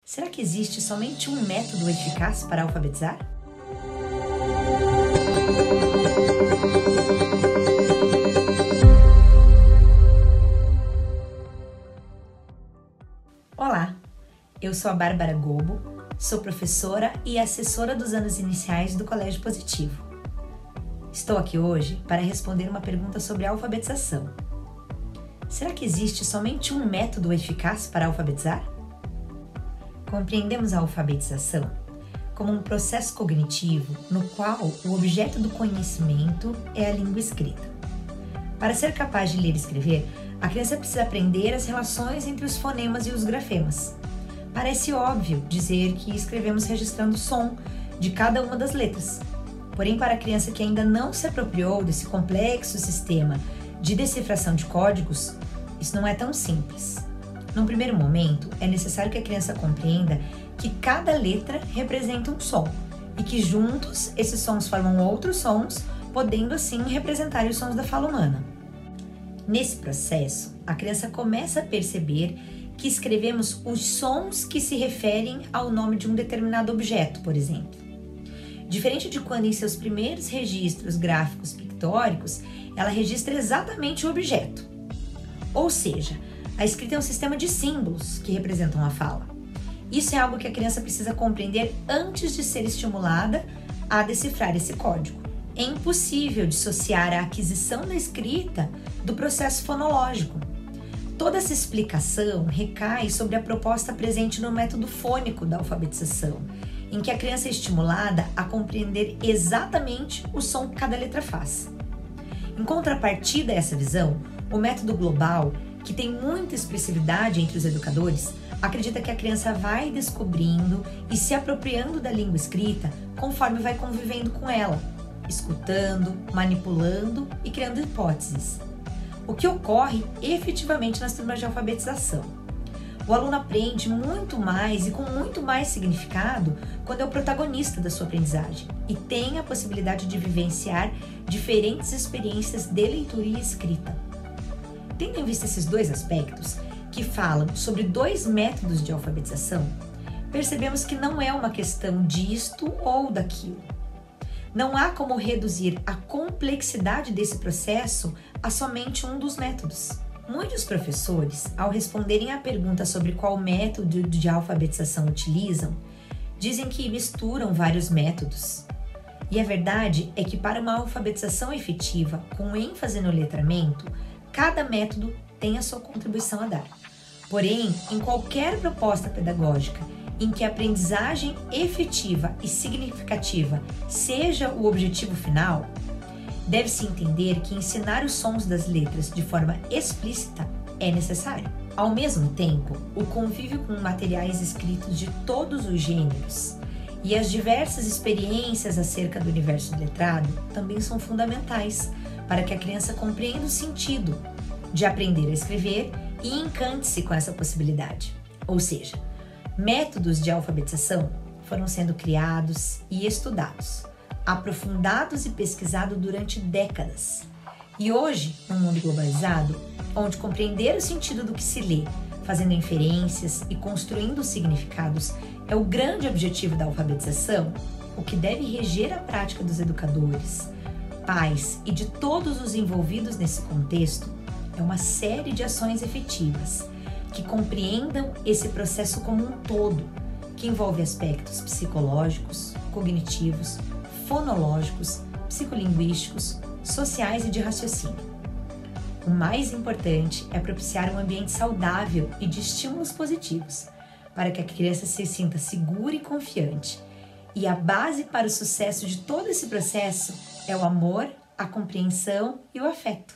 Será que existe somente um método eficaz para alfabetizar? Olá, eu sou a Bárbara Gobo, sou professora e assessora dos anos iniciais do Colégio Positivo. Estou aqui hoje para responder uma pergunta sobre alfabetização. Será que existe somente um método eficaz para alfabetizar? Compreendemos a alfabetização como um processo cognitivo no qual o objeto do conhecimento é a língua escrita. Para ser capaz de ler e escrever, a criança precisa aprender as relações entre os fonemas e os grafemas. Parece óbvio dizer que escrevemos registrando o som de cada uma das letras. Porém, para a criança que ainda não se apropriou desse complexo sistema de decifração de códigos, isso não é tão simples. Num primeiro momento, é necessário que a criança compreenda que cada letra representa um som e que juntos esses sons formam outros sons, podendo assim representar os sons da fala humana. Nesse processo, a criança começa a perceber que escrevemos os sons que se referem ao nome de um determinado objeto, por exemplo. Diferente de quando em seus primeiros registros gráficos pictóricos, ela registra exatamente o objeto. Ou seja, a escrita é um sistema de símbolos que representam a fala. Isso é algo que a criança precisa compreender antes de ser estimulada a decifrar esse código. É impossível dissociar a aquisição da escrita do processo fonológico. Toda essa explicação recai sobre a proposta presente no método fônico da alfabetização, em que a criança é estimulada a compreender exatamente o som que cada letra faz. Em contrapartida a essa visão, o método global, que tem muita expressividade entre os educadores, acredita que a criança vai descobrindo e se apropriando da língua escrita conforme vai convivendo com ela, escutando, manipulando e criando hipóteses. O que ocorre efetivamente nas turmas de alfabetização. O aluno aprende muito mais e com muito mais significado quando é o protagonista da sua aprendizagem e tem a possibilidade de vivenciar diferentes experiências de leitura e escrita. Tendo em vista esses dois aspectos, que falam sobre dois métodos de alfabetização, percebemos que não é uma questão disto ou daquilo. Não há como reduzir a complexidade desse processo a somente um dos métodos. Muitos professores, ao responderem à pergunta sobre qual método de alfabetização utilizam, dizem que misturam vários métodos. E a verdade é que para uma alfabetização efetiva, com ênfase no letramento, cada método tem a sua contribuição a dar. Porém, em qualquer proposta pedagógica em que a aprendizagem efetiva e significativa seja o objetivo final, deve-se entender que ensinar os sons das letras de forma explícita é necessário. Ao mesmo tempo, o convívio com materiais escritos de todos os gêneros e as diversas experiências acerca do universo letrado também são fundamentais para que a criança compreenda o sentido de aprender a escrever e encante-se com essa possibilidade. Ou seja, métodos de alfabetização foram sendo criados e estudados, aprofundados e pesquisados durante décadas. E hoje, num mundo globalizado, onde compreender o sentido do que se lê, fazendo inferências e construindo significados, é o grande objetivo da alfabetização, o que deve reger a prática dos educadores, pais e de todos os envolvidos nesse contexto é uma série de ações efetivas que compreendam esse processo como um todo, que envolve aspectos psicológicos, cognitivos, fonológicos, psicolinguísticos, sociais e de raciocínio. O mais importante é propiciar um ambiente saudável e de estímulos positivos, para que a criança se sinta segura e confiante. E a base para o sucesso de todo esse processo é o amor, a compreensão e o afeto.